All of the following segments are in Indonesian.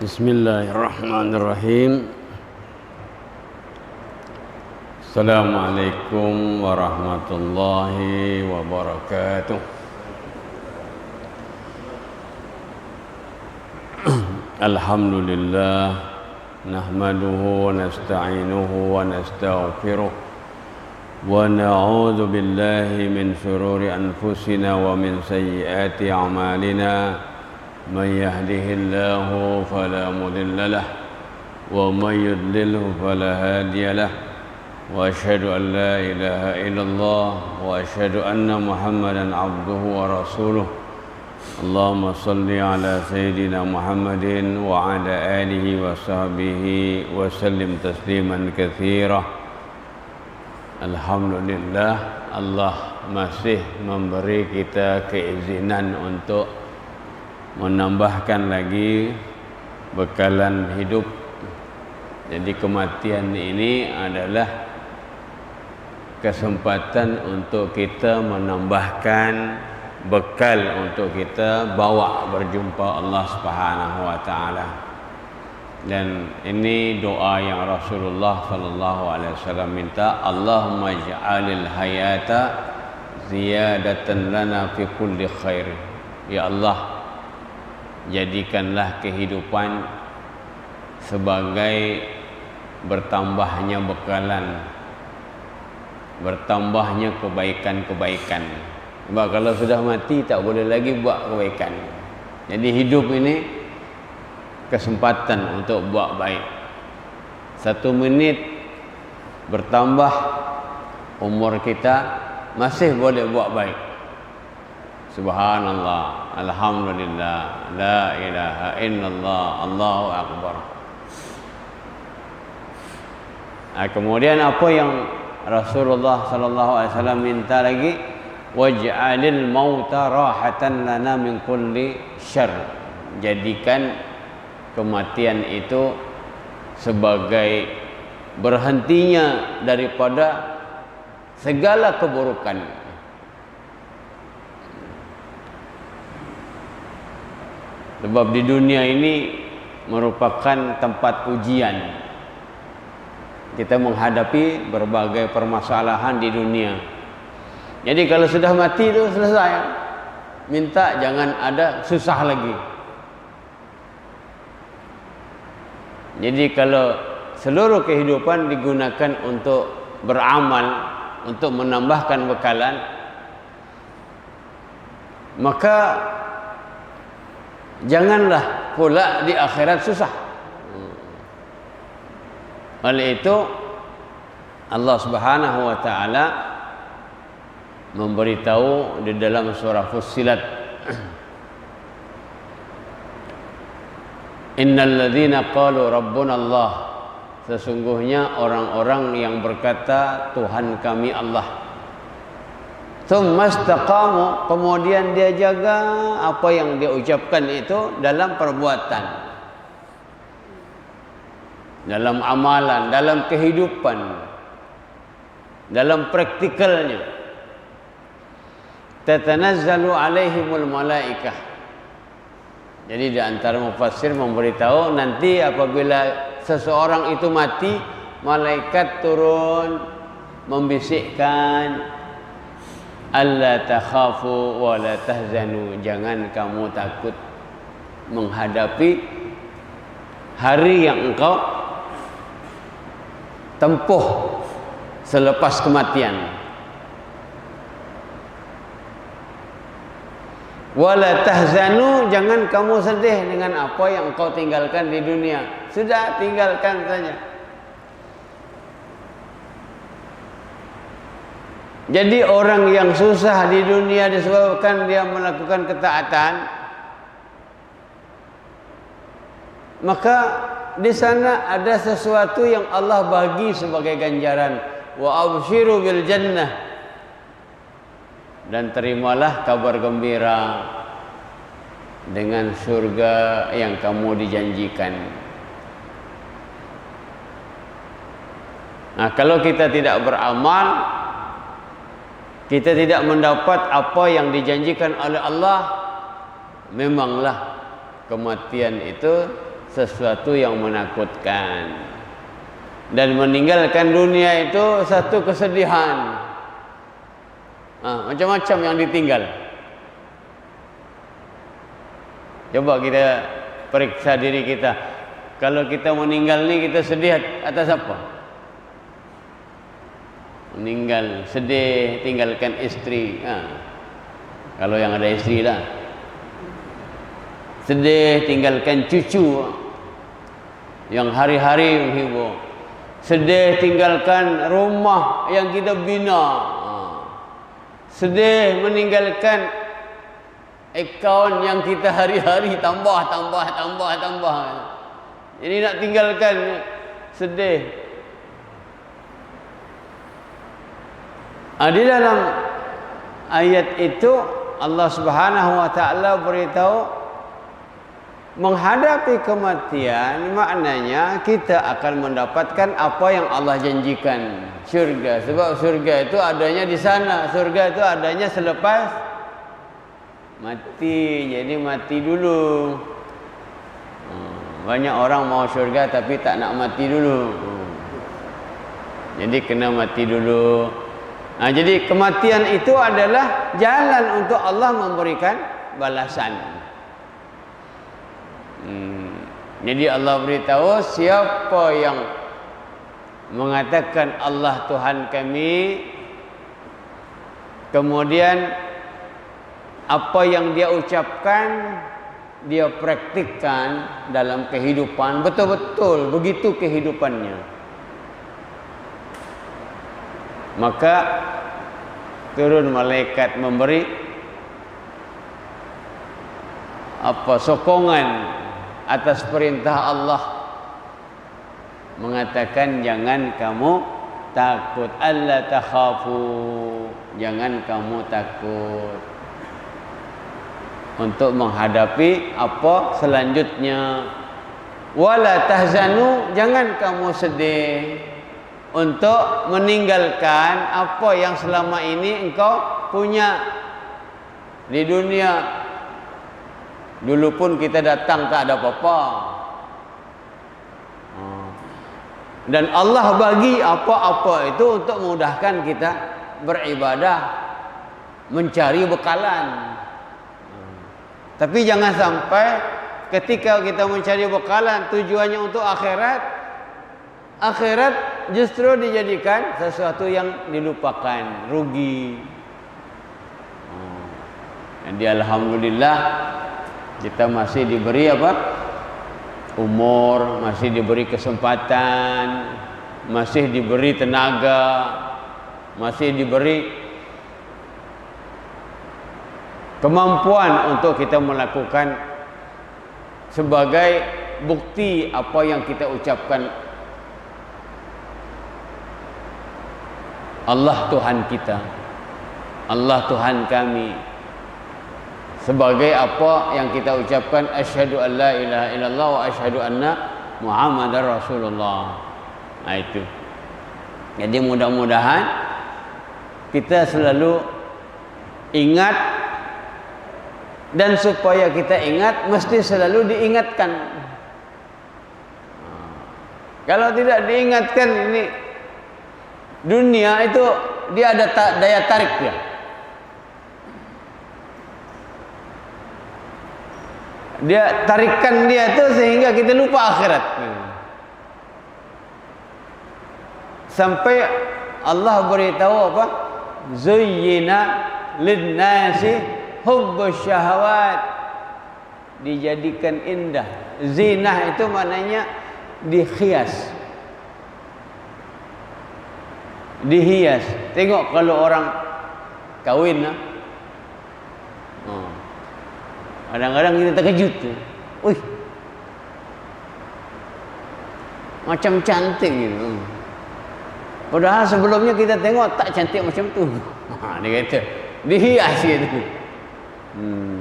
Bismillahirrahmanirrahim. Assalamualaikum warahmatullahi wabarakatuh. Alhamdulillah, nahmaduhu wa nasta'inuhu wa nastaghfiruh wa na'udzu billahi min shururi anfusina wa min sayyiati a'malina. Man yahdihillahu fala mudilla lahu wa man yudlilhu fala hadiya lahu. Wa asyhadu an la ilaha illallah wa asyhadu anna Muhammadan abduhu wa rasuluh. Allahumma salli ala sayyidina Muhammadin wa ala alihi wa sahbihi wa sallim tasliman katsira. Alhamdulillah, Allah masih memberi kita keizinan untuk menambahkan lagi bekalan hidup. Jadi kematian ini adalah kesempatan untuk kita menambahkan bekal untuk kita bawa berjumpa Allah Subhanahu wa taala. Dan ini doa yang Rasulullah sallallahu alaihi wasallam minta, Allahumma ij'alil hayata ziyadatan lana fi kulli khair. Ya Allah, jadikanlah kehidupan sebagai bertambahnya bekalan, bertambahnya kebaikan-kebaikan. Sebab kalau sudah mati tak boleh lagi buat kebaikan. Jadi hidup ini kesempatan untuk buat baik. 1 minit bertambah umur kita masih boleh buat baik. Subhanallah, alhamdulillah, la ilaha illallah, Allahu akbar. Kemudian apa yang Rasulullah sallallahu alaihi wasallam minta lagi? Waj'alil mauta rahatan lana min kulli syarr. Jadikan kematian itu sebagai berhentinya daripada segala keburukan. Sebab di dunia ini merupakan tempat ujian. Kita menghadapi berbagai permasalahan di dunia. Jadi kalau sudah mati itu selesai. Minta jangan ada susah lagi. Jadi kalau seluruh kehidupan digunakan untuk beramal, untuk menambahkan bekalan, maka janganlah pula di akhirat susah. Oleh itu Allah Subhanahu wa taala memberitahu di dalam surah Fussilat, Innal ladzina qalu rabbuna Allah, sesungguhnya orang-orang yang berkata Tuhan kami Allah. Tsumma istaqamu, kemudian dia jaga apa yang dia ucapkan itu dalam perbuatan, dalam amalan, dalam kehidupan, dalam praktikalnya. Tatanazzalu alaihimul malaikah. Jadi di antara mufassir memberitahu nanti apabila seseorang itu mati, malaikat turun membisikkan, alla takhafu wa la tahzanu, jangan kamu takut menghadapi hari yang engkau tempuh selepas kematian. Wa la tahzanu, jangan kamu sedih dengan apa yang engkau tinggalkan di dunia. Sudah, tinggalkan saja. Jadi orang yang susah di dunia disebabkan dia melakukan ketaatan, maka di sana ada sesuatu yang Allah bagi sebagai ganjaran. Wa abshiru bil jannah, dan terimalah kabar gembira dengan surga yang kamu dijanjikan. Nah, kalau kita tidak beramal, kita tidak mendapat apa yang dijanjikan oleh Allah, memanglah kematian itu sesuatu yang menakutkan. Dan meninggalkan dunia itu satu kesedihan. Macam-macam yang ditinggal. Coba kita periksa diri kita. Kalau kita meninggal ni, kita sedih atas apa? Meninggal, sedih, tinggalkan istri. Kalau yang ada istri lah. Sedih, tinggalkan cucu yang hari-hari menghibur. Sedih, tinggalkan rumah yang kita bina. Sedih, meninggalkan akaun yang kita hari-hari tambah. Jadi nak tinggalkan, sedih. Di dalam ayat itu Allah Subhanahu wa taala beritahu menghadapi kematian maknanya kita akan mendapatkan apa yang Allah janjikan, syurga. Sebab syurga itu adanya di sana. Syurga itu adanya selepas mati. Jadi mati dulu. Banyak orang mau syurga tapi tak nak mati dulu. Jadi kena mati dulu. Jadi kematian itu adalah jalan untuk Allah memberikan balasan. Jadi Allah beritahu, siapa yang mengatakan Allah Tuhan kami, kemudian apa yang dia ucapkan dia praktikkan dalam kehidupan, betul-betul begitu kehidupannya, maka turun malaikat memberi sokongan atas perintah Allah, mengatakan jangan kamu takut, alla takhafu, jangan kamu takut untuk menghadapi apa selanjutnya. Wala tahzanu, jangan kamu sedih untuk meninggalkan apa yang selama ini engkau punya di dunia. Dulu pun kita datang tak ada apa-apa. Dan Allah bagi apa-apa itu untuk memudahkan kita beribadah, mencari bekalan. Tapi jangan sampai ketika kita mencari bekalan tujuannya untuk akhirat, akhirat justru dijadikan sesuatu yang dilupakan, rugi. Jadi alhamdulillah kita masih diberi umur, masih diberi kesempatan, masih diberi tenaga, masih diberi kemampuan untuk kita melakukan sebagai bukti apa yang kita ucapkan. Allah Tuhan kita, Allah Tuhan kami. Sebagai apa yang kita ucapkan, asyhadu an la ilaha illallah wa asyhadu anna Muhammadar Rasulullah. Itu. Jadi mudah-mudahan kita selalu ingat, dan supaya kita ingat mesti selalu diingatkan. Kalau tidak diingatkan, ini dunia itu dia ada daya tarik dia. Dia tarikan dia tu sehingga kita lupa akhirat. Sampai Allah beritahu apa? Zuyyina lin-nasi hubbus syahawat. Dijadikan indah. Zinah itu maknanya dihias. Dihias. Tengok kalau orang kahwin lah. Kadang-kadang kita terkejut tu. Wih, macam cantik gitu. Padahal sebelumnya kita tengok tak cantik macam tu. Dia kata dihias gitu.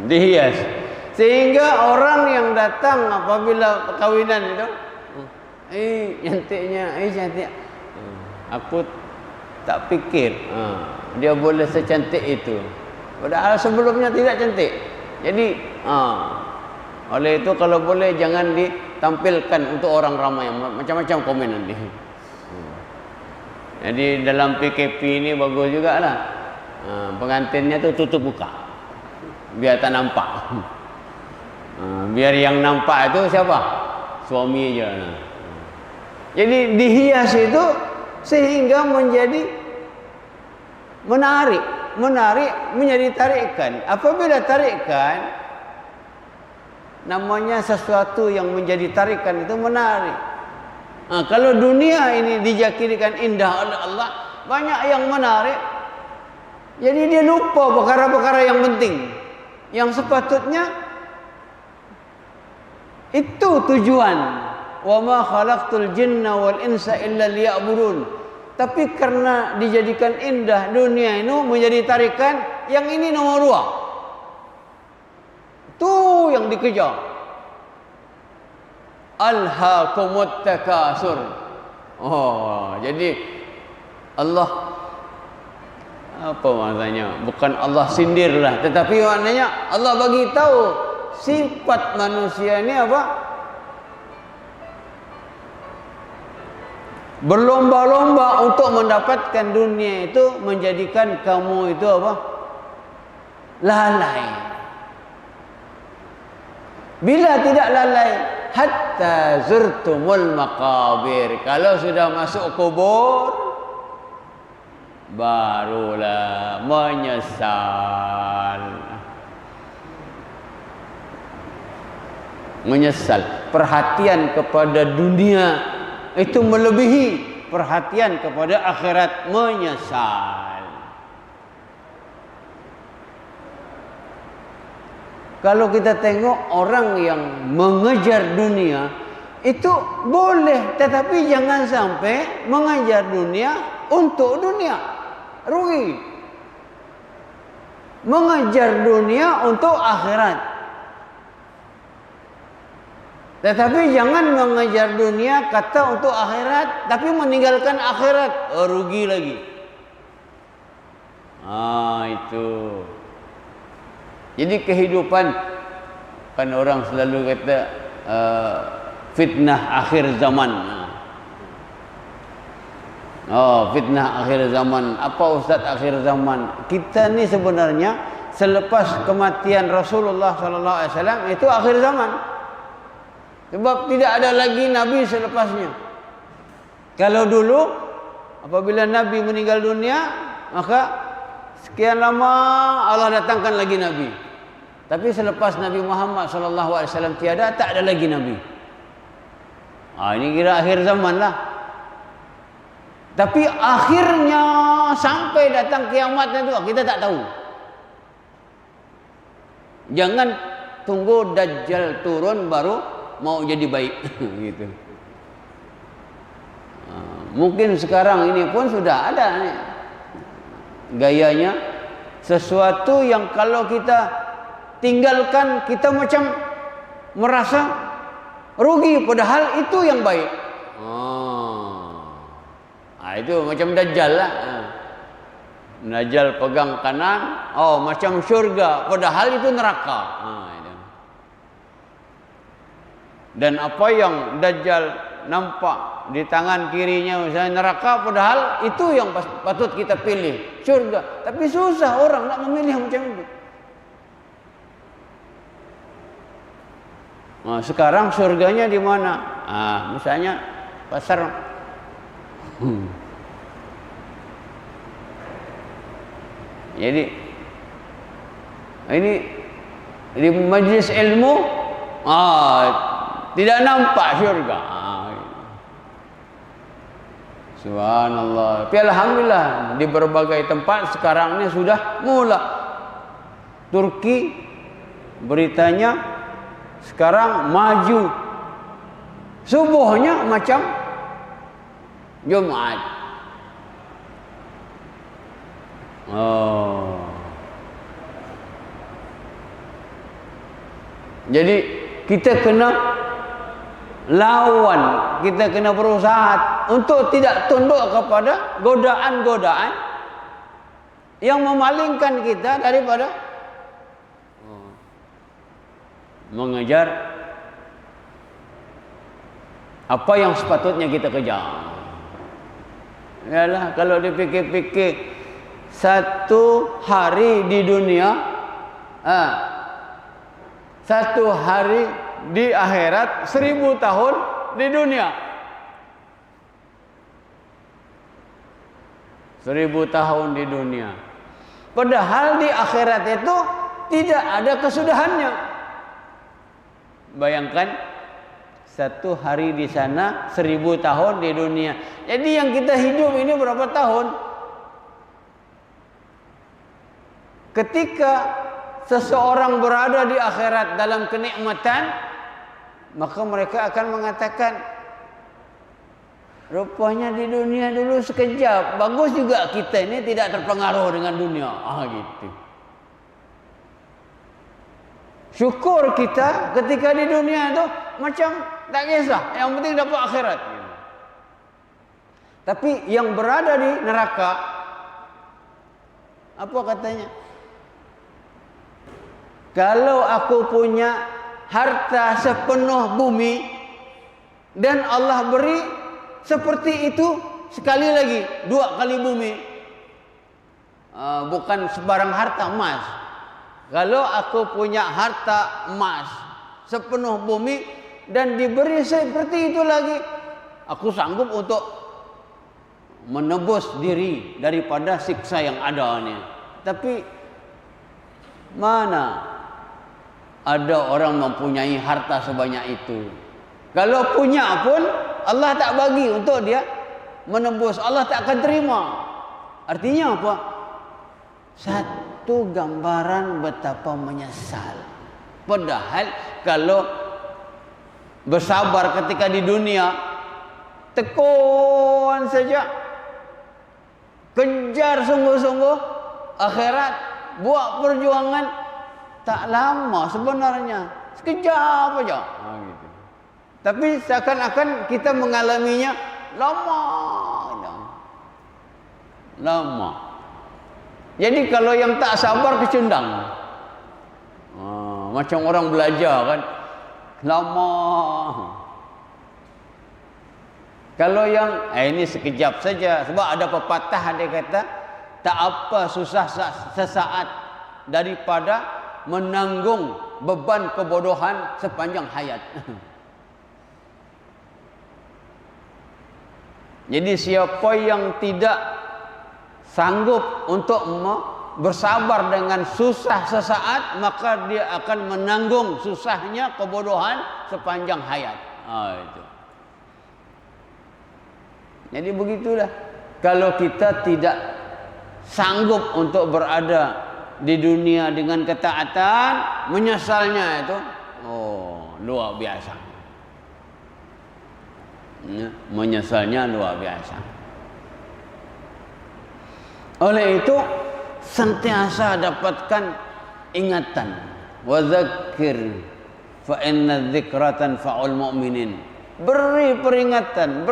Dihias. Sehingga orang yang datang apabila perkahwinan itu, cantiknya, cantik. Aku tak fikir dia boleh secantik itu. Padahal sebelumnya tidak cantik. Jadi oleh itu kalau boleh jangan ditampilkan untuk orang ramai, macam-macam komen nanti. Jadi dalam PKP ini bagus juga lah. Pengantinnya tu tutup muka, biar tak nampak. Biar yang nampak itu siapa? Suami aja. Jadi dihias itu sehingga menjadi menarik menjadi tarikan. Apabila tarikan, namanya sesuatu yang menjadi tarikan itu menarik. Kalau dunia ini dijadikan indah oleh Allah, banyak yang menarik. Jadi dia lupa perkara-perkara yang penting, yang sepatutnya itu tujuan. Wa ma khalaqtul jinna wal insa illa liya'budun. Tapi karena dijadikan indah dunia ini menjadi tarikan, yang ini nomor 2. Itu yang dikejar. Alhaakumut takasur. Jadi Allah, apa maknanya? Bukan Allah sindirlah, tetapi maknanya Allah bagi tahu sifat manusia ini apa? Berlomba-lomba untuk mendapatkan dunia itu, menjadikan kamu itu apa? Lalai. Bila tidak lalai, hatta zurtumul maqabir. Kalau sudah masuk kubur, barulah menyesal. Perhatian kepada dunia itu melebihi perhatian kepada akhirat, menyesal. Kalau kita tengok orang yang mengejar dunia itu boleh, tetapi jangan sampai mengejar dunia untuk dunia, rugi. Mengejar dunia untuk akhirat, tetapi jangan mengejar dunia kata untuk akhirat, tapi meninggalkan akhirat, rugi lagi. Itu. Jadi kehidupan, kan orang selalu kata fitnah akhir zaman. Fitnah akhir zaman. Apa Ustaz akhir zaman? Kita ni sebenarnya selepas kematian Rasulullah SAW itu akhir zaman. Sebab tidak ada lagi Nabi selepasnya. Kalau dulu apabila Nabi meninggal dunia, maka sekian lama Allah datangkan lagi Nabi. Tapi selepas Nabi Muhammad SAW tiada, tak ada lagi Nabi. Ini kira akhir zaman lah. Tapi akhirnya sampai datang kiamatnya itu kita tak tahu. Jangan tunggu Dajjal turun baru mau jadi baik gitu. Mungkin sekarang ini pun sudah ada nih gayanya, sesuatu yang kalau kita tinggalkan kita macam merasa rugi, padahal itu yang baik. Itu macam Dajjal lah. Dajjal pegang kanan, macam syurga, padahal itu neraka. Dan apa yang Dajjal nampak di tangan kirinya misalnya neraka, padahal itu yang patut kita pilih, syurga. Tapi susah orang nak memilih macam itu. Sekarang syurganya di mana? Misalnya pasar. Jadi ini di majlis ilmu tidak nampak syurga. Subhanallah. Tapi alhamdulillah di berbagai tempat sekarang ini sudah mula. Turki beritanya sekarang maju. Subuhnya macam Jumat. Jadi kita kena lawan, kita kena berusaha untuk tidak tunduk kepada godaan-godaan yang memalingkan kita daripada mengejar Apa yang sepatutnya kita kejar? Yalah, kalau dipikir-pikir, satu hari di dunia, satu hari di akhirat, 1000 tahun di dunia. 1000 tahun di dunia. Padahal di akhirat itu tidak ada kesudahannya. Bayangkan, satu hari di sana, 1000 tahun di dunia. Jadi yang kita hidup ini berapa tahun? Ketika seseorang berada di akhirat dalam kenikmatan, maka mereka akan mengatakan, rupanya di dunia dulu sekejap, bagus juga kita ini tidak terpengaruh dengan dunia. Gitu. Syukur kita ketika di dunia itu macam tak kisah, yang penting dapat akhirat. Tapi yang berada di neraka, apa katanya? Kalau aku punya harta sepenuh bumi dan Allah beri seperti itu sekali lagi, 2 kali bumi, bukan sebarang harta emas. Kalau aku punya harta emas sepenuh bumi dan diberi seperti itu lagi, aku sanggup untuk menebus diri daripada siksa yang ada ini. Tapi mana ada orang mempunyai harta sebanyak itu? Kalau punya pun Allah tak bagi untuk dia menebus. Allah tak akan terima. Artinya apa? Satu gambaran betapa menyesal. Padahal kalau bersabar ketika di dunia, tekun saja, kejar sungguh-sungguh akhirat, buat perjuangan, tak lama sebenarnya, sekejap aja. Gitu. Tapi seakan-akan kita mengalaminya lama. Jadi kalau yang tak sabar kecundang, macam orang belajar kan, lama. Kalau yang ini sekejap saja, sebab ada pepatah dia kata, tak apa susah sesaat daripada menanggung beban kebodohan sepanjang hayat. Jadi siapa yang tidak sanggup untuk bersabar dengan susah sesaat, maka dia akan menanggung susahnya kebodohan sepanjang hayat. Itu. Jadi begitulah. Kalau kita tidak sanggup untuk berada di dunia dengan ketaatan, menyesalnya itu luar biasa. Menyesalnya luar biasa. Oleh itu sentiasa dapatkan ingatan. Wa dzakir fa inna dzikra tanfa'ul mu'minin. Beri peringatan.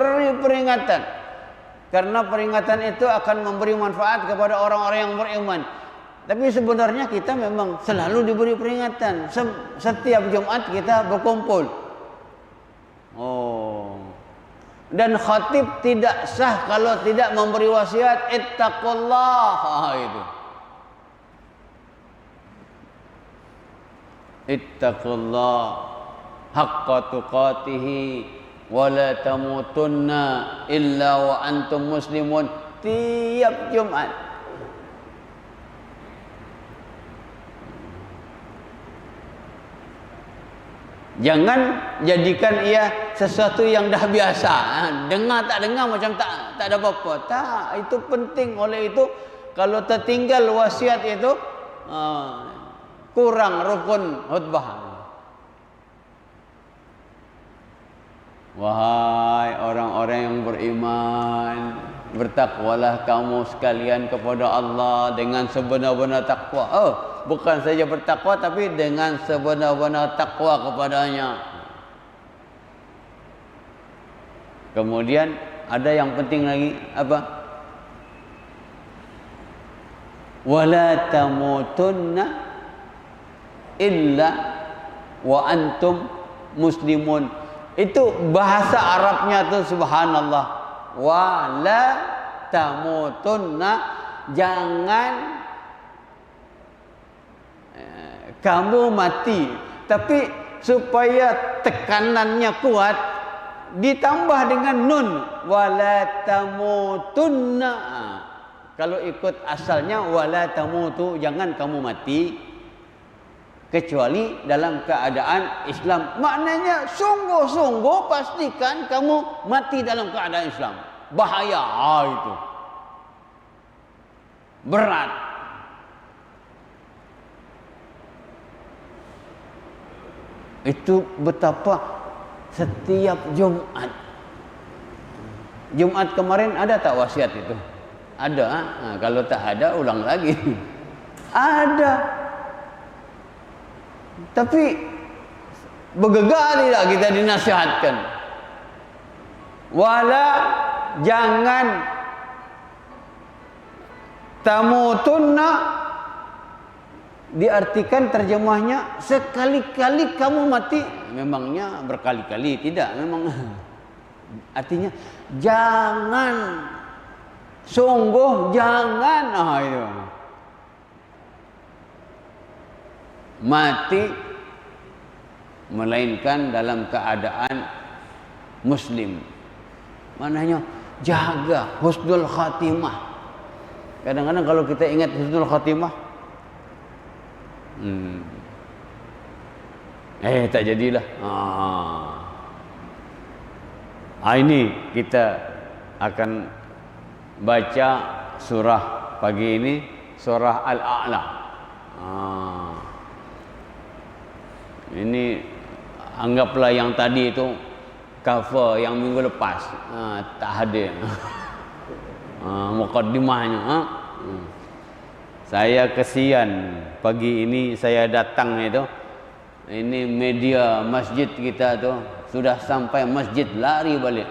Karena peringatan itu akan memberi manfaat kepada orang-orang yang beriman. Tapi sebenarnya kita memang selalu diberi peringatan. Setiap Jumat kita berkumpul. Dan khatib tidak sah kalau tidak memberi wasiat ittaqullah. Itu. Ittaqullah haqqa tuqatihi wa la tamutunna illa wa antum muslimun. Tiap Jumat. Jangan jadikan ia sesuatu yang dah biasa. Dengar tak dengar macam tak ada apa-apa. Tak, itu penting. Oleh itu kalau tertinggal wasiat itu kurang rukun khutbah. Wahai orang-orang yang beriman, bertakwalah kamu sekalian kepada Allah dengan sebenar-benar takwa. Bukan saja bertakwa, tapi dengan sebenar-benar takwa kepadanya. Kemudian ada yang penting lagi, apa? Wala tamutunna illa wa antum muslimun. Itu bahasa Arabnya tuh subhanallah. Wala tamutunna, jangan kamu mati. Tapi supaya tekanannya kuat, ditambah dengan nun, wala tamutunna. Kalau ikut asalnya wala tamutu, jangan kamu mati kecuali dalam keadaan Islam. Maknanya sungguh-sungguh pastikan kamu mati dalam keadaan Islam. Bahaya itu. Berat. Itu betapa setiap Jumat. Jumat kemarin ada tak wasiat itu? Ada. Nah, kalau tak ada ulang lagi. Ada. Tapi bergegar tidak kita dinasihatkan. Wala, jangan tamutunna, diartikan terjemahnya sekali-kali kamu mati. Memangnya berkali-kali? Tidak, memang artinya jangan, sungguh jangan itu mati melainkan dalam keadaan muslim. Maknanya jaga husnul khatimah. Kadang-kadang kalau kita ingat husnul khatimah, tak jadilah. Ini kita akan baca surah pagi ini, surah Al-A'la. Ini anggaplah yang tadi itu cover yang minggu lepas, tak hadir. Mukaddimahnya. Saya kesian pagi ini saya datang itu. Ini media masjid kita tu sudah sampai masjid lari balik.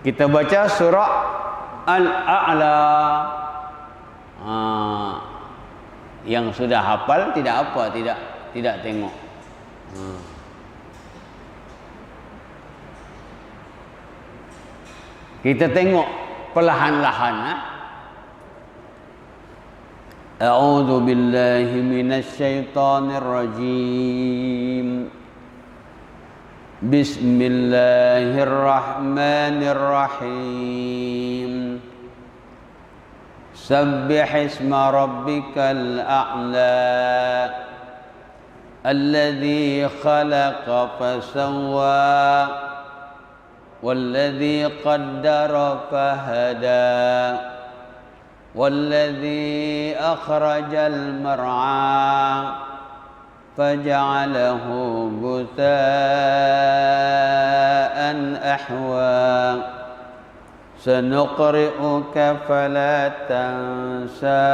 Kita baca surah Al-A'la. Yang sudah hafal tidak apa, tidak tengok. Kita tengok perlahan-lahan. A'udzu billahi minasy syaithanir rajim. Bismillahirrahmanirrahim. Sabbih isma rabbikal a'la alladzi khalaqa fasawwa walladzi qaddara fahada walladzi akhrajal mar'a faja'alahu ghutha'an ahwa. سنقرئك فلا تنسى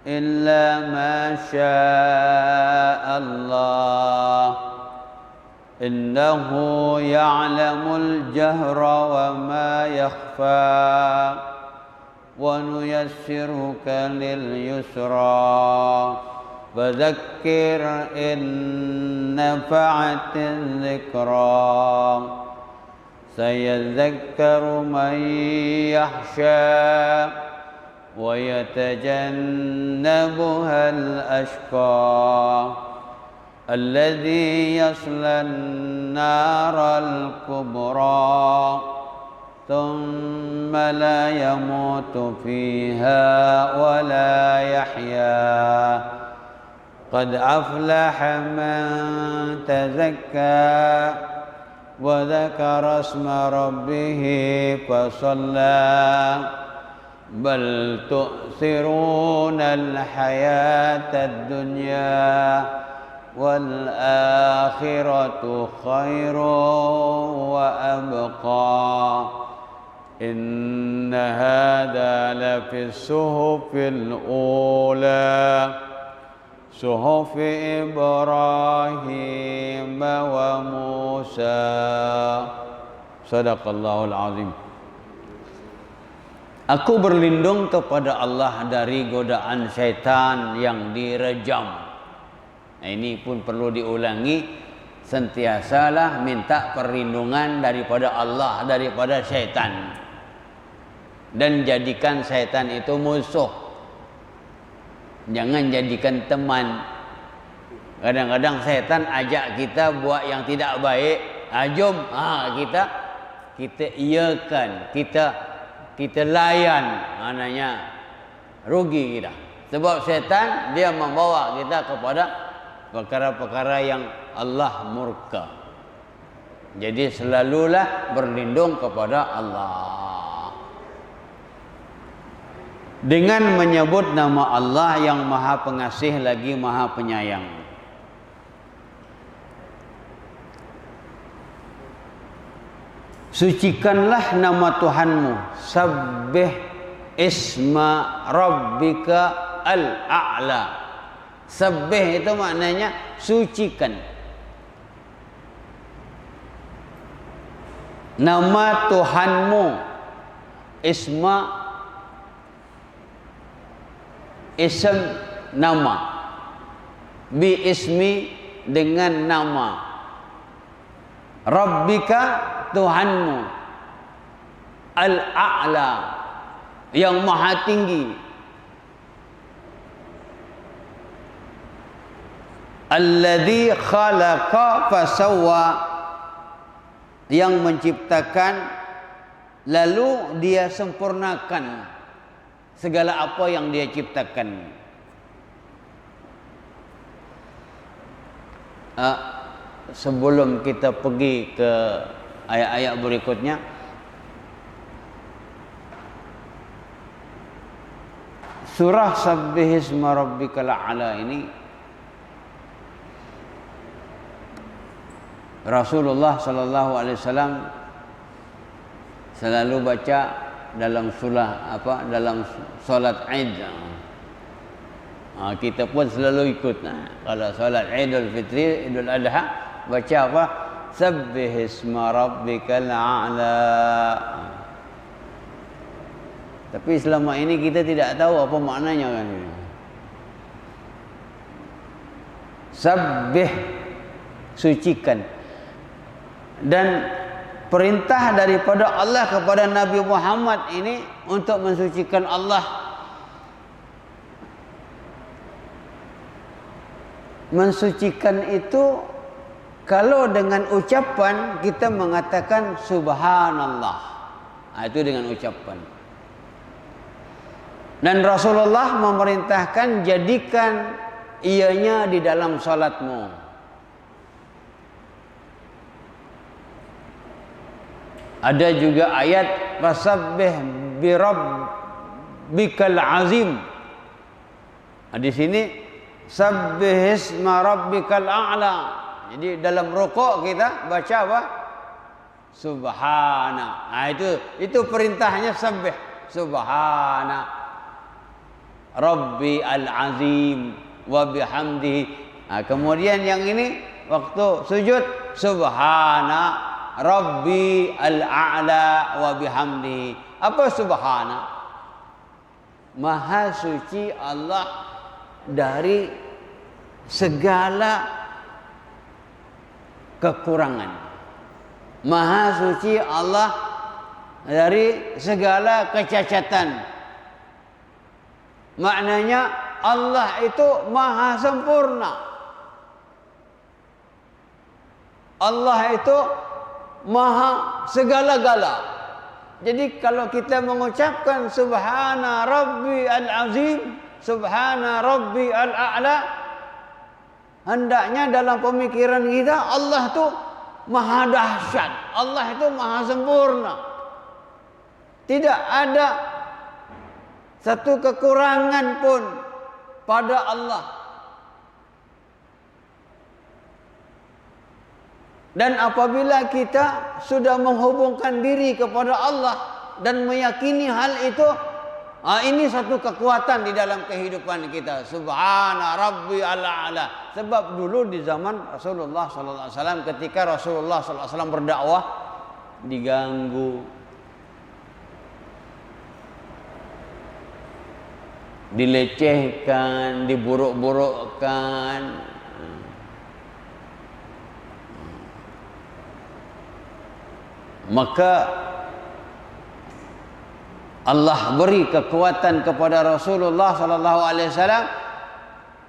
إلا ما شاء الله إنه يعلم الجهر وما يخفى ونيسرك لليسرى فذكر إن نفعت الذكرى سيذكر من يخشى ويتجنبها الأشقى الذي يصلى النار الكبرى ثم لا يموت فيها ولا يحيا قد أفلح من تزكى وذكر اسم ربه فصلى بل تؤثرون الحياة الدنيا والآخرة خير وأبقى إن هذا لفي الصحف الأولى صحف إبراهيم وموسى صدق الله العظيم. Aku berlindung kepada Allah dari godaan syaitan yang direjam. Nah, ini pun perlu diulangi, sentiasalah minta perlindungan daripada Allah daripada syaitan, dan jadikan syaitan itu musuh, jangan jadikan teman. Kadang-kadang syaitan ajak kita buat yang tidak baik, jom, kita iakan, kita layan, maknanya rugi kita. Sebab syaitan dia membawa kita kepada perkara-perkara yang Allah murka. Jadi selalulah berlindung kepada Allah dengan menyebut nama Allah yang Maha Pengasih lagi Maha Penyayang. Sucikanlah nama Tuhanmu, sabbih isma rabbika al-a'la. Sabbih itu maknanya sucikan. Nama Tuhanmu, isma, ism, nama, bi ismi, dengan nama, rabbika, Tuhanmu, al-a'la, yang maha tinggi, alladzi khalaqa fasawwa, yang menciptakan lalu dia sempurnakan segala apa yang dia ciptakan. Sebelum kita pergi ke ayat-ayat berikutnya, surah Sabbihisma Rabbikal A'la ini Rasulullah sallallahu alaihi wasallam selalu baca dalam dalam solat Id. Kita pun selalu ikut. Kalau solat Idul Fitri, Idul Adha, baca apa? Sabbihisma Rabbikal A'la. Tapi selama ini kita tidak tahu apa maknanya kan ini. Sabbih, sucikan. Dan perintah daripada Allah kepada Nabi Muhammad ini untuk mensucikan Allah. Mensucikan itu kalau dengan ucapan kita mengatakan subhanallah. Itu dengan ucapan. Dan Rasulullah memerintahkan jadikan ianya di dalam salatmu. Ada juga ayat fasabbih bi rabbikal azim. Di sini sabbihisma rabbikal a'la. Jadi dalam rukuk kita baca apa? Subhana. Itu perintahnya sabbih. Subhana Rabbi al-azim wa bihamdihi. Kemudian yang ini waktu sujud subhana Rabbi al-a'la wa bihamdihi. Apa subhana? Maha suci Allah dari segala kekurangan. Maha suci Allah dari segala kecacatan. Maknanya Allah itu maha sempurna. Allah itu maha segala-gala. Jadi kalau kita mengucapkan subhana rabbi al-azim, subhana rabbi al-a'la, hendaknya dalam pemikiran kita Allah itu maha dahsyat, Allah itu maha sempurna. Tidak ada satu kekurangan pun pada Allah. Dan apabila kita sudah menghubungkan diri kepada Allah dan meyakini hal itu, ini satu kekuatan di dalam kehidupan kita. Subhana Rabbi al-a'la. Sebab dulu di zaman Rasulullah sallallahu alaihi wasallam, ketika Rasulullah sallallahu alaihi wasallam berdakwah, diganggu. dilecehkan, diburuk-burukkan. Maka Allah beri kekuatan kepada Rasulullah sallallahu alaihi wasallam.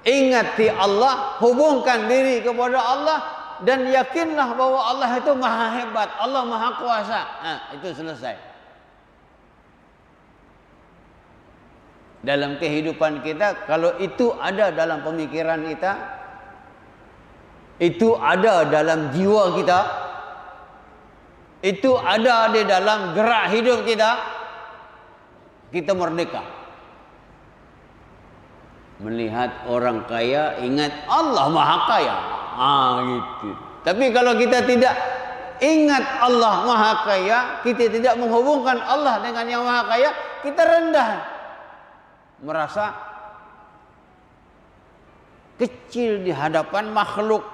Ingati Allah, hubungkan diri kepada Allah dan yakinlah bahwa Allah itu maha hebat, Allah maha kuasa. Itu selesai. Dalam kehidupan kita, kalau itu ada dalam pemikiran kita, itu ada dalam jiwa kita, itu ada di dalam gerak hidup kita, kita merdeka. Melihat orang kaya, ingat Allah maha kaya. Gitu. Tapi kalau kita tidak ingat Allah maha kaya, kita tidak menghubungkan Allah dengan yang maha kaya, kita rendah, merasa kecil di hadapan makhluk,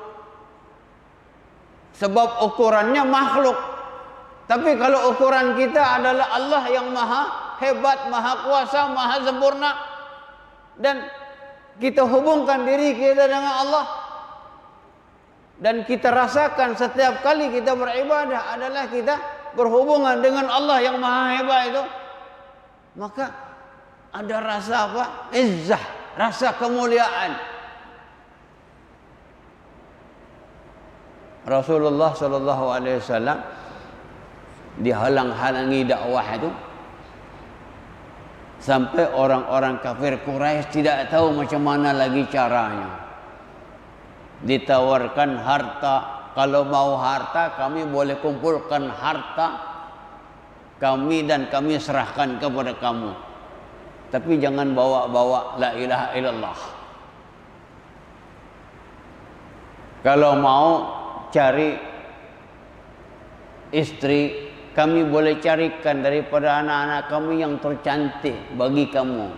sebab ukurannya makhluk. Tapi kalau ukuran kita adalah Allah yang maha hebat, maha kuasa, maha sempurna, dan kita hubungkan diri kita dengan Allah, dan kita rasakan setiap kali kita beribadah adalah kita berhubungan dengan Allah yang maha hebat itu, maka ada rasa apa? Izzah, rasa kemuliaan. Rasulullah sallallahu alaihi wasallam dihalang-halangi dakwah itu sampai orang-orang kafir Quraisy tidak tahu macam mana lagi caranya. Ditawarkan harta, kalau mau harta kami boleh kumpulkan harta kami dan kami serahkan kepada kamu, tapi jangan bawa-bawa la ilaha illallah. Kalau mau cari istri, kami boleh carikan daripada anak-anak kami yang tercantik bagi kamu,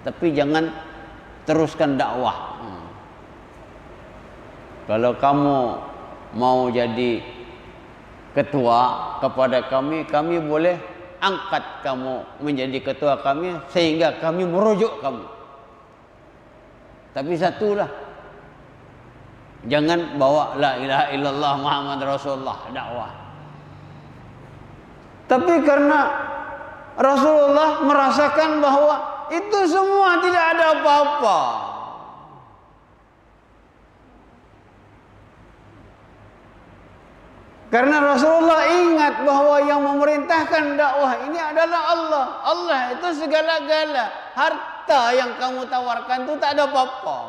tapi jangan teruskan dakwah. Kalau kamu mau jadi ketua kepada kami, kami boleh angkat kamu menjadi ketua kami sehingga kami merujuk kamu. Tapi satulah, jangan bawa la ilaha illallah Muhammad Rasulullah dakwah. Tapi karena Rasulullah merasakan bahwa itu semua tidak ada apa-apa. Karena Rasulullah ingat bahwa yang memerintahkan dakwah ini adalah Allah. Allah itu segala-gala. Harta yang kamu tawarkan itu tak ada apa-apa.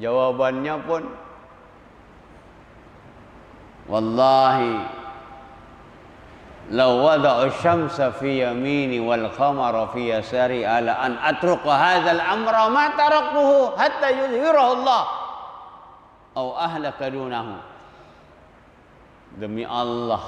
Jawabannya pun, wallahi law wada'u syamsa fi yamini wal qamara fi yasari ala an atruqa hadzal amra ma taraktuhu hatta yuzhirahu Allah aw ahlaka dunahu. Demi Allah,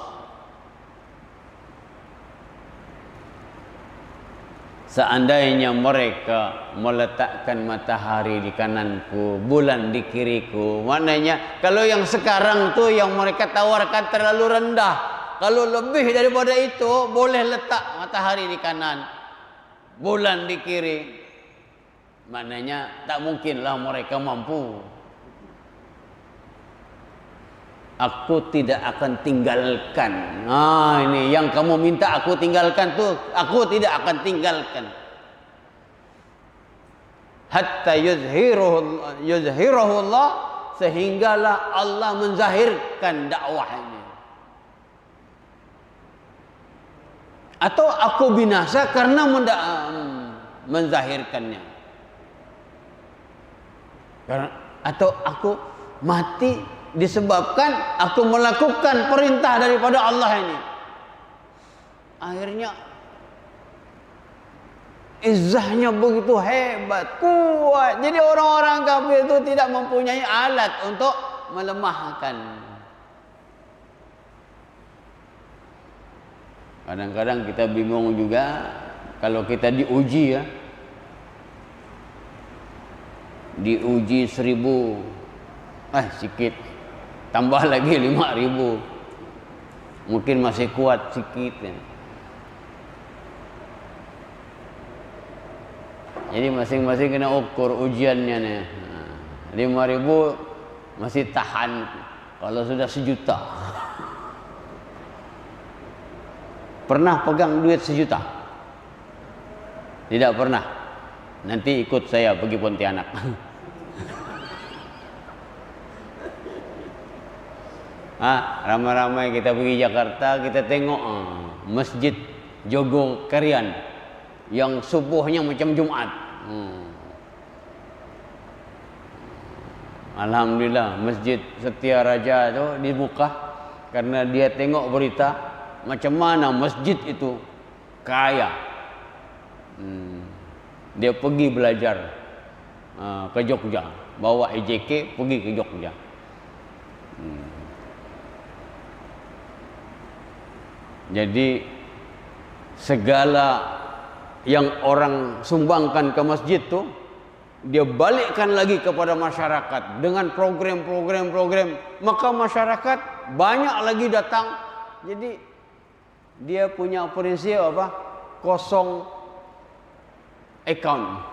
seandainya mereka meletakkan matahari di kananku, bulan di kiriku, maknanya kalau yang sekarang tuh yang mereka tawarkan terlalu rendah. Kalau lebih daripada itu, boleh letak matahari di kanan, bulan di kiri. Maknanya tak mungkinlah mereka mampu. Aku tidak akan tinggalkan. Ini yang kamu minta aku tinggalkan tuh, aku tidak akan tinggalkan. Hatta yuzhirahu Allah, sehinggalah Allah menzahirkan dakwah ini. Atau aku binasa karena menzahirkannya. Atau aku mati disebabkan aku melakukan perintah daripada Allah ini. Akhirnya izzahnya begitu hebat, kuat. Jadi orang-orang kafir itu tidak mempunyai alat untuk melemahkan. Kadang-kadang kita bingung juga kalau kita diuji ya. Diuji 1000, sikit. Tambah lagi 5000. Mungkin masih kuat sikit ya. Jadi masing-masing kena ukur ujiannya nih. 5.000 masih tahan. Kalau sudah 1 juta. Pernah pegang duit 1 juta? Tidak pernah. Nanti ikut saya pergi Pontianak. Ramai-ramai kita pergi Jakarta, kita tengok masjid Jogokarian yang subuhnya macam Jumat. Alhamdulillah, Masjid Setia Raja itu dibuka karena dia tengok berita macam mana masjid itu kaya. Dia pergi belajar ke Jogja, bawa EJK pergi ke Jogja. Jadi segala yang orang sumbangkan ke masjid tu dia balikkan lagi kepada masyarakat dengan program, maka masyarakat banyak lagi datang. Jadi dia punya prinsip apa? Kosong account.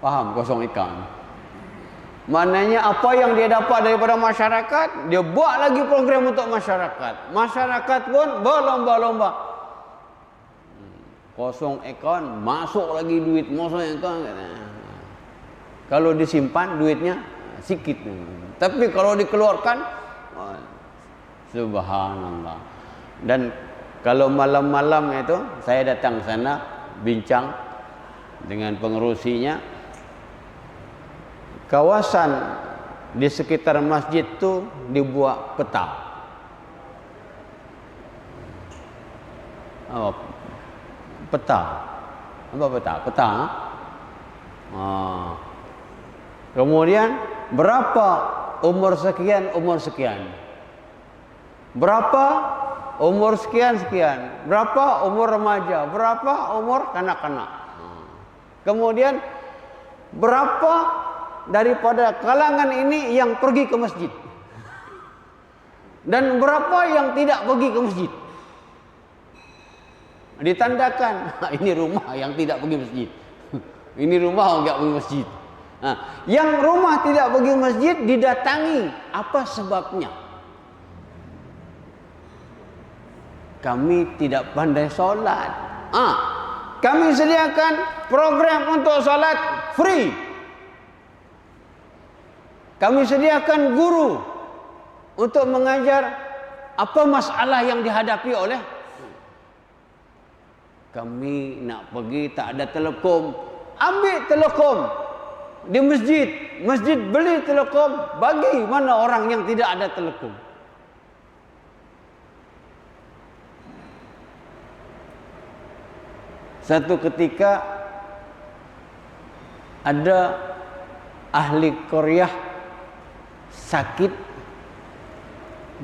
Paham kosong account? Maknanya apa yang dia dapat daripada masyarakat, dia buat lagi program untuk masyarakat. Masyarakat pun berlomba-lomba. Kosong account, masuk lagi duit, masuk account. Kalau disimpan duitnya sikit. Tapi kalau dikeluarkan, subhanallah. Dan kalau malam-malam itu saya datang sana bincang dengan pengerusinya. Kawasan di sekitar masjid tu dibuat peta. Peta. Apa peta? Peta. Kemudian berapa umur sekian, umur sekian. Berapa umur sekian. Berapa umur remaja, berapa umur kanak-kanak. Kemudian berapa daripada kalangan ini yang pergi ke masjid dan berapa yang tidak pergi ke masjid. Ditandakan ini rumah yang tidak pergi masjid. Ini rumah yang tidak pergi masjid. Yang rumah tidak pergi masjid didatangi. Apa sebabnya? Kami tidak pandai solat. Kami sediakan program untuk solat free. Kami sediakan guru untuk mengajar apa masalah yang dihadapi oleh. Kami nak pergi tak ada telekom, ambil telekom di masjid. Masjid beli telekom, bagi mana orang yang tidak ada telekom. Satu ketika ada ahli Korea sakit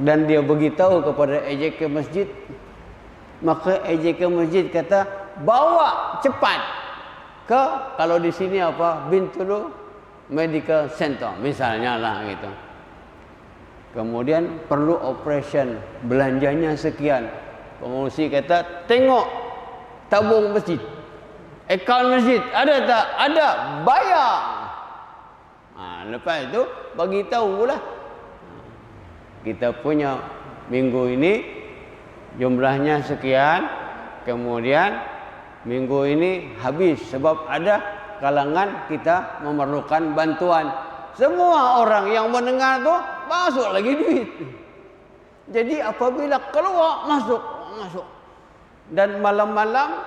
dan dia beritahu kepada EJK masjid, maka EJK masjid kata bawa cepat ke, kalau di sini apa, Bintulu Medical Center misalnya lah gitu. Kemudian perlu operation, belanjanya sekian. Pengurusi kata tengok tabung masjid, akaun masjid ada tak? Ada, bayar. Lepas itu bagi tahulah kita punya minggu ini jumlahnya sekian, kemudian minggu ini habis sebab ada kalangan kita memerlukan bantuan. Semua orang yang mendengar tu masuk lagi duit. Jadi apabila keluar masuk. Dan malam-malam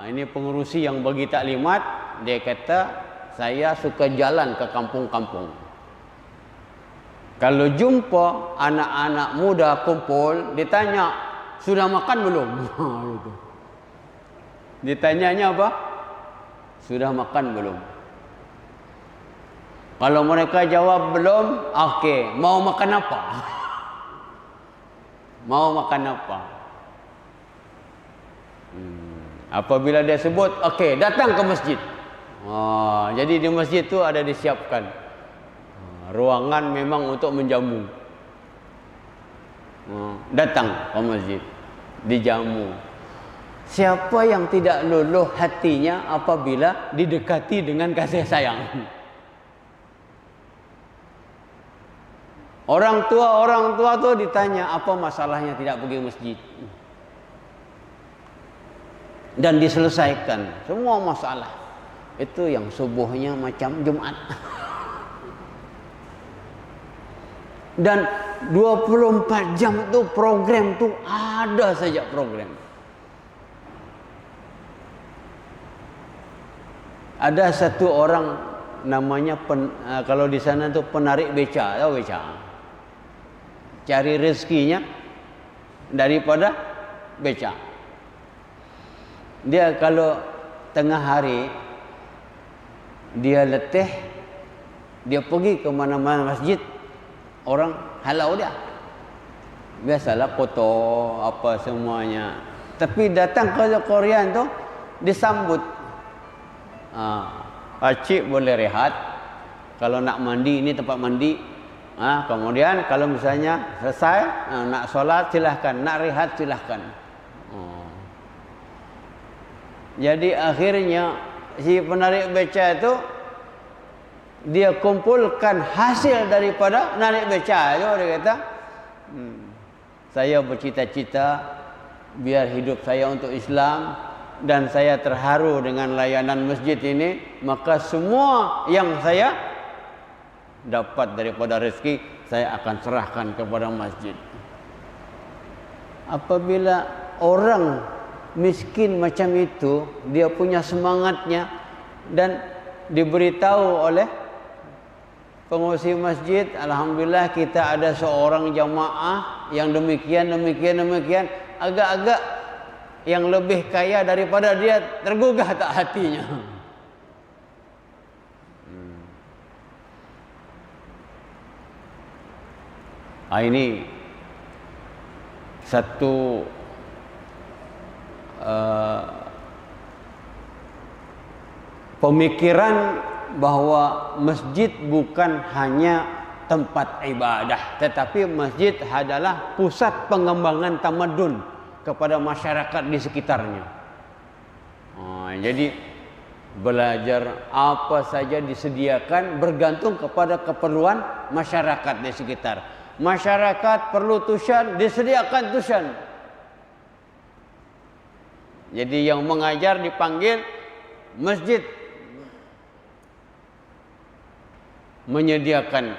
ini pengurusi yang bagi taklimat, dia kata saya suka jalan ke kampung-kampung. Kalau jumpa anak-anak muda kumpul, ditanya, sudah makan belum? Ditanyanya apa? Sudah makan belum? Kalau mereka jawab belum, okey, mau makan apa? Mau makan apa? Apabila dia sebut, okey, datang ke masjid. Jadi di masjid tu ada disiapkan ruangan memang untuk menjamu. Datang ke masjid, dijamu. Siapa yang tidak luluh hatinya apabila didekati dengan kasih sayang? Orang tua tu ditanya apa masalahnya tidak pergi masjid, dan diselesaikan semua masalah. Itu yang subuhnya macam Jumat. Dan 24 jam tu program tu ada saja program. Ada satu orang namanya kalau di sana tu penarik beca, tahu beca? Cari rezekinya daripada beca. Dia kalau tengah hari dia letih, dia pergi ke mana-mana masjid, orang halau dia. Biasalah kotor apa semuanya. Tapi datang ke Korea tu disambut. Pakcik boleh rehat. Kalau nak mandi, ini tempat mandi. Kemudian kalau misalnya selesai, nak solat silahkan, nak rehat silahkan. Jadi akhirnya si penarik beca itu dia kumpulkan hasil daripada narik beca itu. Dia kata, saya bercita-cita biar hidup saya untuk Islam, dan saya terharu dengan layanan masjid ini, maka semua yang saya dapat daripada rezeki saya akan serahkan kepada masjid. Apabila orang miskin macam itu, dia punya semangatnya, dan diberitahu oleh pengurusi masjid, alhamdulillah kita ada seorang jamaah yang demikian, agak-agak yang lebih kaya daripada dia, tergugah tak hatinya. Ini satu pemikiran bahwa masjid bukan hanya tempat ibadah, tetapi masjid adalah pusat pengembangan tamadun kepada masyarakat di sekitarnya. Jadi belajar apa saja disediakan bergantung kepada keperluan masyarakat di sekitar. Masyarakat perlu tuition, disediakan tuition. Jadi yang mengajar dipanggil, masjid menyediakan.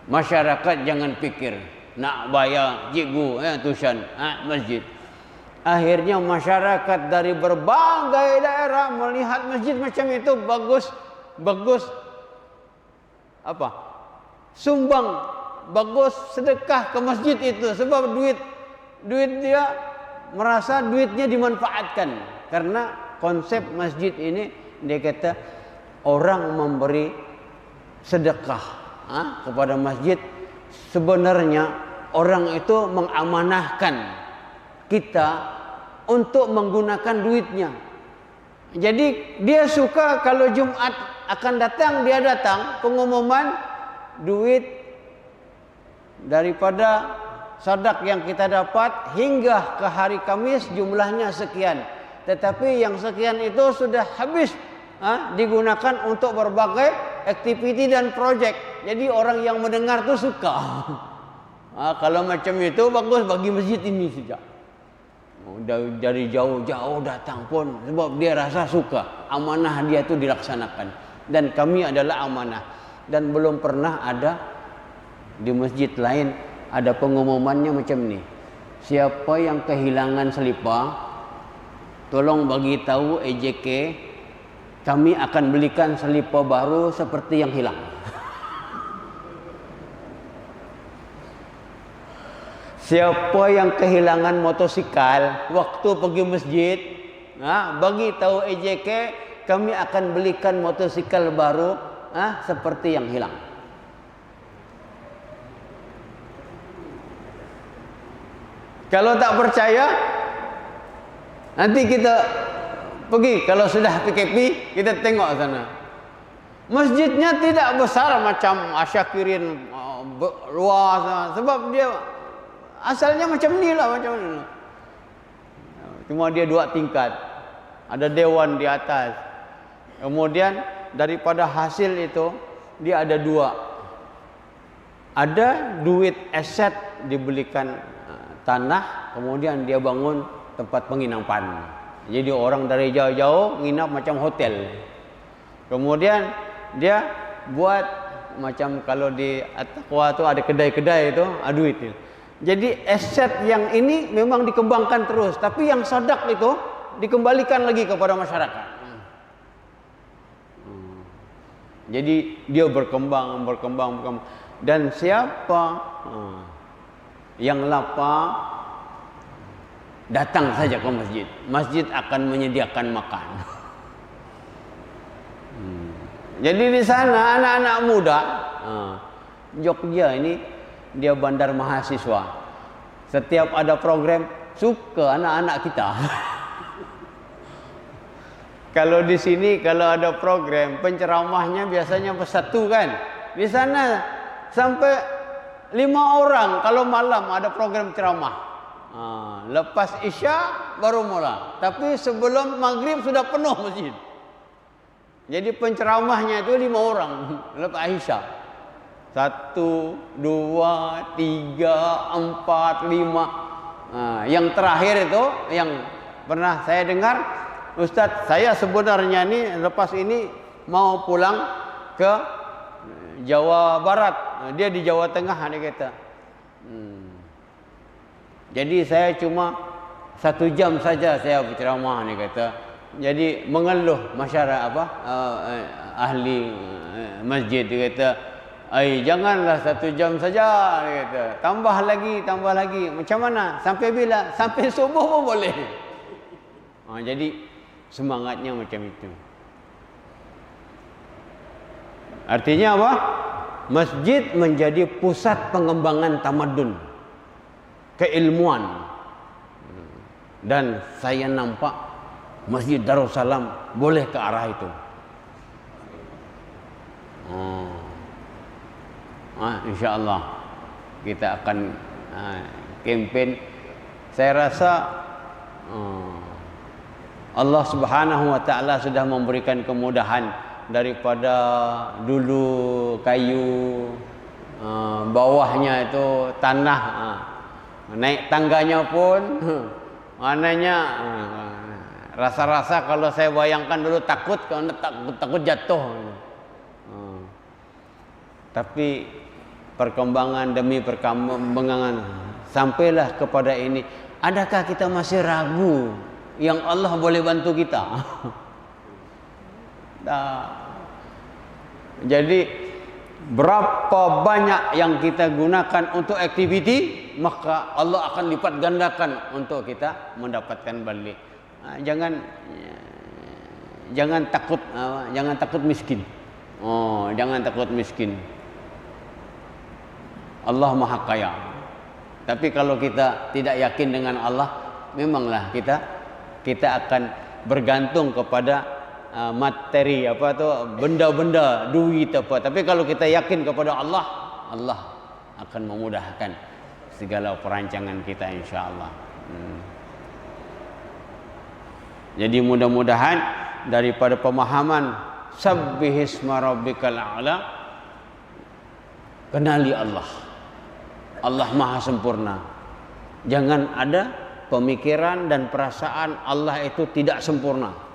Masyarakat jangan pikir nak bayar cikgu tuition, masjid. Akhirnya masyarakat dari berbagai daerah melihat masjid macam itu bagus sumbang, bagus sedekah ke masjid itu, sebab duit dia merasa duitnya dimanfaatkan. Karena konsep masjid ini, dia kata orang memberi sedekah kepada masjid, sebenarnya orang itu mengamanahkan kita untuk menggunakan duitnya. Jadi dia suka kalau Jumat akan datang, dia datang pengumuman duit daripada sadak yang kita dapat hingga ke hari Kamis jumlahnya sekian. Tetapi yang sekian itu sudah habis digunakan untuk berbagai aktiviti dan projek. Jadi orang yang mendengar tu suka. Kalau macam itu bagus bagi masjid ini saja. Dari jauh-jauh datang pun sebab dia rasa suka, amanah dia tu dilaksanakan, dan kami adalah amanah. Dan belum pernah ada di masjid lain ada pengumumannya macam ni. Siapa yang kehilangan selipar, tolong bagi tahu EJK, kami akan belikan selipar baru seperti yang hilang. Siapa yang kehilangan motosikal waktu pergi masjid, bagi tahu EJK, kami akan belikan motosikal baru seperti yang hilang. Kalau tak percaya, nanti kita pergi. Kalau sudah PKP, kita tengok sana. Masjidnya tidak besar macam Asyakirin luas, sebab dia asalnya macam ni lah, macam ni. Cuma dia 2 tingkat. Ada dewan di atas. Kemudian daripada hasil itu dia ada 2. Ada duit aset dibelikan tanah, kemudian dia bangun tempat penginapan. Jadi orang dari jauh-jauh nginap macam hotel. Kemudian dia buat macam kalau di At-Taqwa tu ada kedai-kedai itu, duit itu. Jadi aset yang ini memang dikembangkan terus, tapi yang sadak itu dikembalikan lagi kepada masyarakat. Jadi dia berkembang. Dan siapa yang lapar datang saja ke masjid. Masjid akan menyediakan makan. Jadi di sana anak-anak muda, Jogja ini dia bandar mahasiswa. Setiap ada program suka anak-anak kita. Kalau di sini kalau ada program penceramahnya biasanya bersatu kan. Di sana sampai 5 orang kalau malam ada program ceramah. Lepas Isya baru mula. Tapi sebelum maghrib sudah penuh masjid. Jadi penceramahnya itu 5 orang lepas Isya. 1, 2, 3, 4, 5. Yang terakhir itu yang pernah saya dengar, Ustadz, saya sebenarnya ini lepas ini mau pulang ke Jawa Barat. Dia di Jawa Tengah, dia kata. Jadi saya cuma 1 jam saja saya berceramah, dia kata. Jadi mengeluh masyarakat ahli masjid, dia kata, janganlah 1 jam saja, dia kata. Tambah lagi. Macam mana? Sampai bila? Sampai subuh pun boleh. Jadi semangatnya macam itu. Artinya apa? Masjid menjadi pusat pengembangan tamadun, keilmuan. Dan saya nampak Masjid Darussalam boleh ke arah itu. InsyaAllah kita akan kempen. Saya rasa Allah Subhanahu wa taala sudah memberikan kemudahan. Daripada dulu kayu, bawahnya itu tanah, naik tangganya pun mananya rasa-rasa kalau saya bayangkan dulu takut jatuh. Tapi perkembangan demi perkembangan sampailah kepada ini. Adakah kita masih ragu yang Allah boleh bantu kita? Jadi berapa banyak yang kita gunakan untuk aktiviti, maka Allah akan lipat gandakan untuk kita mendapatkan balik. Jangan takut miskin. Jangan takut miskin. Allah Maha Kaya. Tapi kalau kita tidak yakin dengan Allah, memanglah kita akan bergantung kepada materi benda-benda, duit apa. Tapi kalau kita yakin kepada Allah, Allah akan memudahkan segala perancangan kita, insya-Allah. Jadi mudah-mudahan daripada pemahaman sabbihisma rabbikal a'la, kenali Allah. Allah Maha sempurna. Jangan ada pemikiran dan perasaan Allah itu tidak sempurna.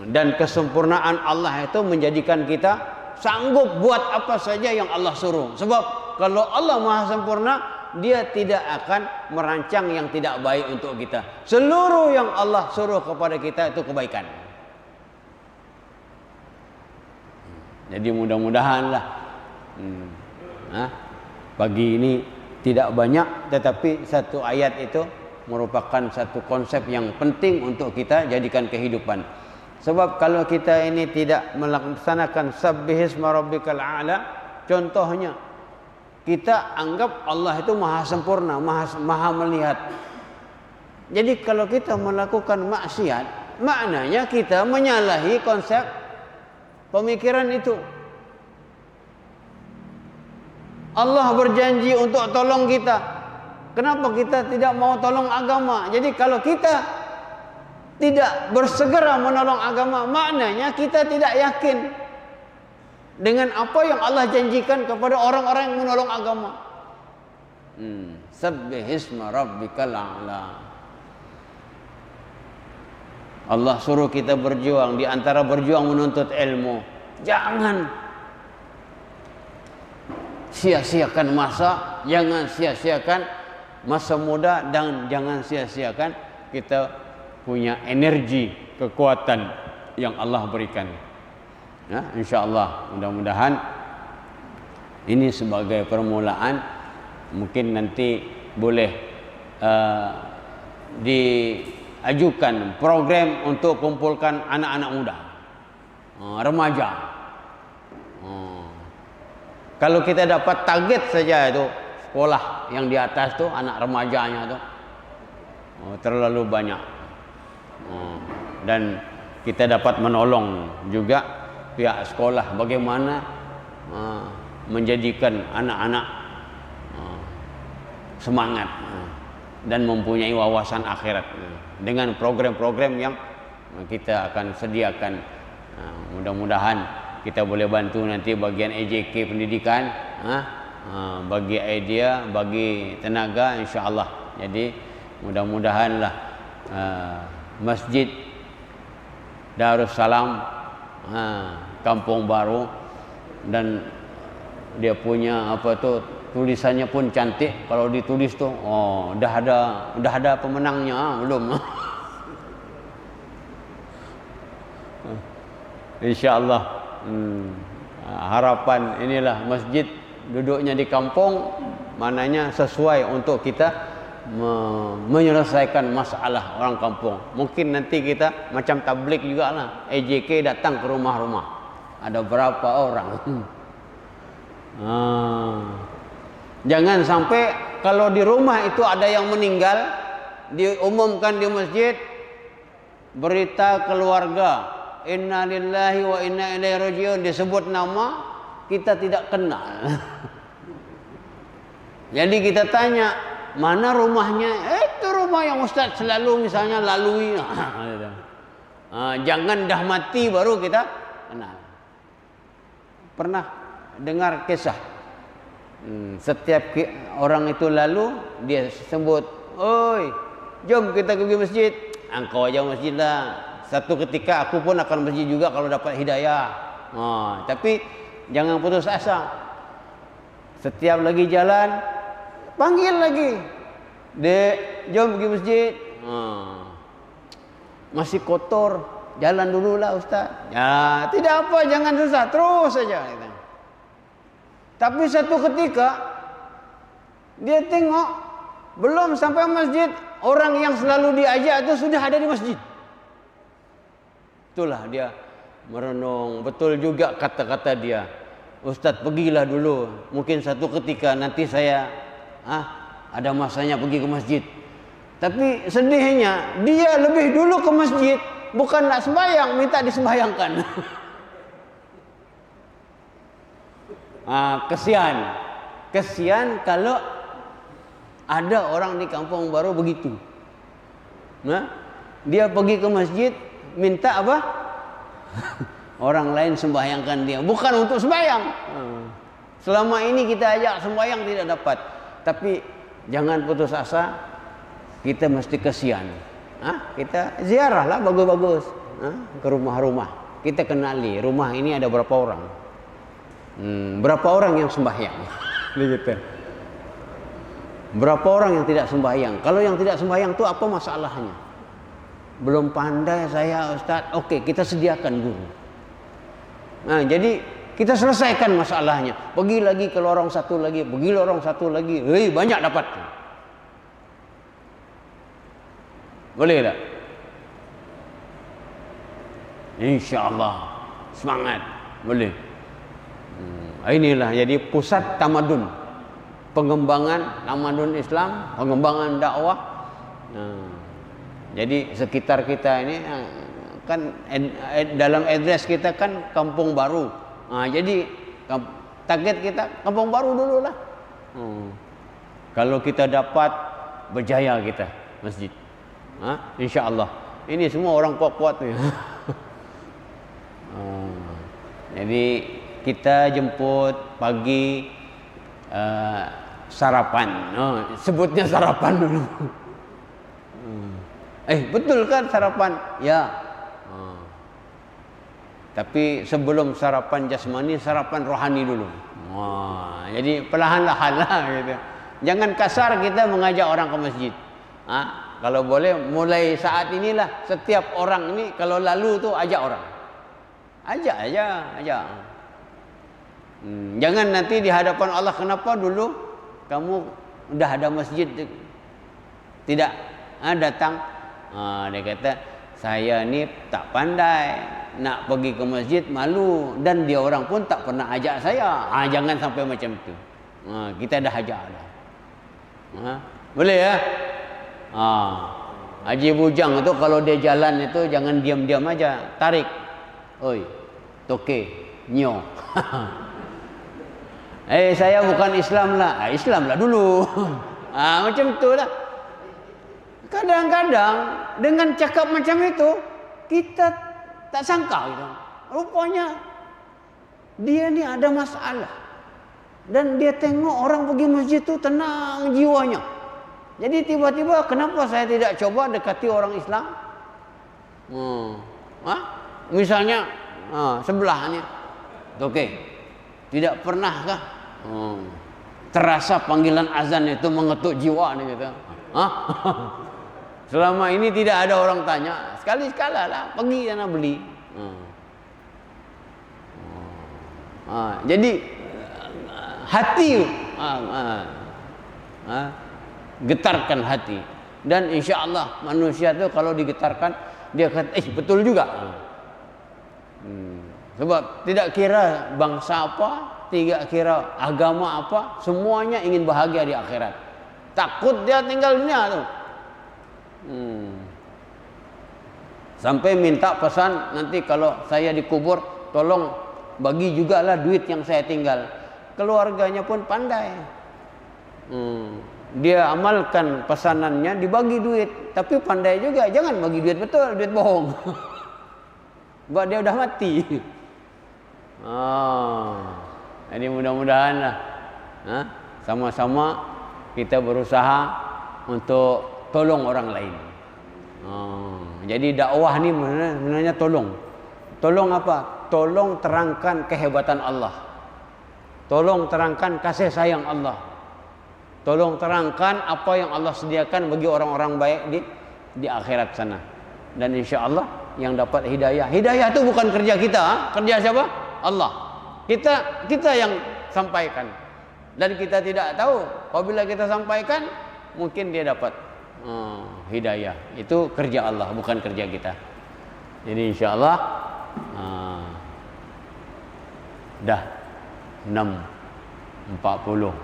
Dan kesempurnaan Allah itu menjadikan kita sanggup buat apa saja yang Allah suruh. Sebab kalau Allah Maha sempurna, Dia tidak akan merancang yang tidak baik untuk kita. Seluruh yang Allah suruh kepada kita itu kebaikan. Jadi mudah-mudahanlah pagi ini tidak banyak, tetapi satu ayat itu merupakan satu konsep yang penting untuk kita jadikan kehidupan. Sebab kalau kita ini tidak melaksanakan sabbihisma rabbikal a'la, contohnya kita anggap Allah itu maha sempurna, maha melihat. Jadi kalau kita melakukan maksiat, maknanya kita menyalahi konsep pemikiran itu. Allah berjanji untuk tolong kita. Kenapa kita tidak mau tolong agama? Jadi kalau kita tidak bersegera menolong agama, maknanya kita tidak yakin dengan apa yang Allah janjikan kepada orang-orang yang menolong agama. Sabbihisma rabbikal a'la. Allah suruh kita berjuang, di antara berjuang menuntut ilmu. Jangan sia-siakan masa, jangan sia-siakan masa muda, dan jangan sia-siakan kita punya energi, kekuatan yang Allah berikan. Ya, insyaallah mudah-mudahan ini sebagai permulaan, mungkin nanti boleh diajukan program untuk kumpulkan anak-anak muda, remaja. Kalau kita dapat target saja itu sekolah yang di atas tuh, anak remajanya tuh terlalu banyak, dan kita dapat menolong juga pihak sekolah bagaimana menjadikan anak-anak semangat dan mempunyai wawasan akhirat dengan program-program yang kita akan sediakan. Mudah-mudahan kita boleh bantu nanti bagian EJK pendidikan, bagi idea, bagi tenaga, insya-Allah. Jadi mudah-mudahanlah Masjid Darussalam Kampung Baru, dan dia punya apa tuh, tulisannya pun cantik. Kalau ditulis tuh, udah ada pemenangnya belum? Insyaallah. Harapan inilah masjid duduknya di kampung, mananya sesuai untuk kita menyelesaikan masalah orang kampung. Mungkin nanti kita macam tablik juga lah, EJK datang ke rumah-rumah. Ada berapa orang? Jangan sampai kalau di rumah itu ada yang meninggal, diumumkan di masjid, berita keluarga, inna lillahi wa inna ilaihi rajiun, disebut nama, kita tidak kenal. Jadi kita tanya, mana rumahnya? Itu rumah yang Ustaz selalu misalnya lalui. Jangan dah mati baru kita kenal. Pernah dengar kisah, setiap orang itu lalu, dia sebut, oi, jom kita pergi masjid. Engkau aja masjid lah. Satu ketika aku pun akan masjid juga kalau dapat hidayah. Tapi jangan putus asa. Setiap lagi jalan, panggil lagi, dek, jom pergi masjid. Masih kotor, jalan dululah Ustaz. Ya, tidak apa, jangan susah, terus saja. Tapi satu ketika dia tengok, belum sampai masjid, orang yang selalu diajak itu sudah ada di masjid. Itulah dia merenung. Betul juga kata-kata dia, Ustaz pergilah dulu, mungkin satu ketika nanti saya ada masanya pergi ke masjid. Tapi sedihnya dia lebih dulu ke masjid, bukan nak sembahyang, minta disembahyangkan. Kesian kalau ada orang di kampung baru begitu. Dia pergi ke masjid, minta apa? Orang lain sembahyangkan dia, bukan untuk sembahyang. Selama ini kita ajak sembahyang tidak dapat. Tapi jangan putus asa, kita mesti kesian. Kita ziarahlah bagus-bagus, ke rumah-rumah. Kita kenali rumah ini ada berapa orang, berapa orang yang sembahyang. Begitu. Berapa orang yang tidak sembahyang? Kalau yang tidak sembahyang itu apa masalahnya? Belum pandai saya Ustaz. Oke, kita sediakan guru. Jadi kita selesaikan masalahnya. Pergi lagi ke lorong satu lagi, pergi lorong satu lagi. Banyak dapat. Boleh tak? InsyaAllah. Semangat. Boleh. Inilah jadi pusat tamadun. Pengembangan tamadun Islam, pengembangan dakwah. Jadi sekitar kita ini kan dalam address kita kan Kampung Baru. Jadi target kita Kampung Baru dulu lah. Kalau kita dapat, berjaya kita masjid. InsyaAllah. Ini semua orang kuat-kuat nih. Jadi kita jemput pagi sarapan. Sebutnya sarapan dulu. Betul kan sarapan? Ya. Tapi sebelum sarapan jasmani, sarapan rohani dulu. Jadi perlahan-lahan lah gitu. Jangan kasar kita mengajak orang ke masjid. Kalau boleh mulai saat inilah setiap orang ini kalau lalu tu ajak orang. Ajak aja. Jangan nanti di hadapan Allah, kenapa dulu kamu udah ada masjid tidak datang. Dia kata saya ni tak pandai nak pergi ke masjid, malu, dan dia orang pun tak pernah ajak saya. Jangan sampai macam tu. Kita dah ajak dah. Boleh ya? Haji bujang tu kalau dia jalan itu jangan diam-diam aja, tarik. Oi, toke, nyo. Saya bukan Islam lah. Islam lah dulu. Macam tu lah. Kadang-kadang dengan cakap macam itu kita tak sangka gitu. Rupanya dia ni ada masalah. Dan dia tengok orang pergi masjid tu tenang jiwanya. Jadi tiba-tiba kenapa saya tidak coba dekati orang Islam? Misalnya sebelahnya. Okey. Tidak pernahkah terasa panggilan azan itu mengetuk jiwa nih gitu. Selama ini tidak ada orang tanya. Sekali-sekala lah pergi sana beli. Jadi hati getarkan hati, dan insya Allah manusia tu kalau digetarkan dia kata betul juga. Sebab tidak kira bangsa apa, tidak kira agama apa, semuanya ingin bahagia di akhirat. Takut dia tinggal dunia tu. Sampai minta pesan nanti kalau saya dikubur tolong bagi jugalah duit yang saya tinggal. Keluarganya pun pandai. Dia amalkan pesanannya, dibagi duit, tapi pandai juga jangan bagi duit betul, duit bohong. Sebab dia udah mati. Jadi mudah-mudahan lah sama-sama kita berusaha untuk tolong orang lain. Jadi dakwah ni sebenarnya tolong. Tolong apa? Tolong terangkan kehebatan Allah. Tolong terangkan kasih sayang Allah. Tolong terangkan apa yang Allah sediakan bagi orang-orang baik di akhirat sana. Dan insya Allah yang dapat hidayah. Hidayah itu bukan kerja kita, kerja siapa? Allah. Kita yang sampaikan. Dan kita tidak tahu apabila kita sampaikan mungkin dia dapat hidayah. Itu kerja Allah, bukan kerja kita. Jadi insya Allah dah 6.40.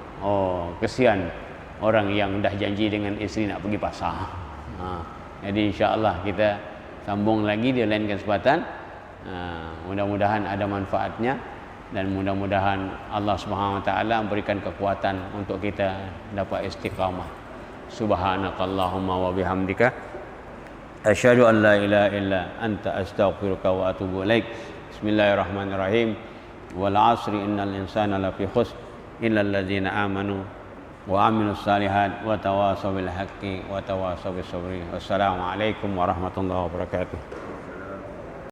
Kesian orang yang dah janji dengan isteri nak pergi pasar. Jadi insya Allah kita sambung lagi di lain kesempatan. Mudah-mudahan ada manfaatnya, dan mudah-mudahan Allah Subhanahu wa taala memberikan kekuatan untuk kita dapat istiqamah. Subhanakallahumma wa bihamdika asyhadu an la ilaha illa anta astaghfiruka wa atubu ilaik. Bismillahirrahmanirrahim. Wal 'asri innal insana lafi khusr illal ladzina amanu wa 'amilus salihat wa tawasaw bil haqqi wa tawasaw bis sabri. Wassalamu alaikum warahmatullahi wabarakatuh.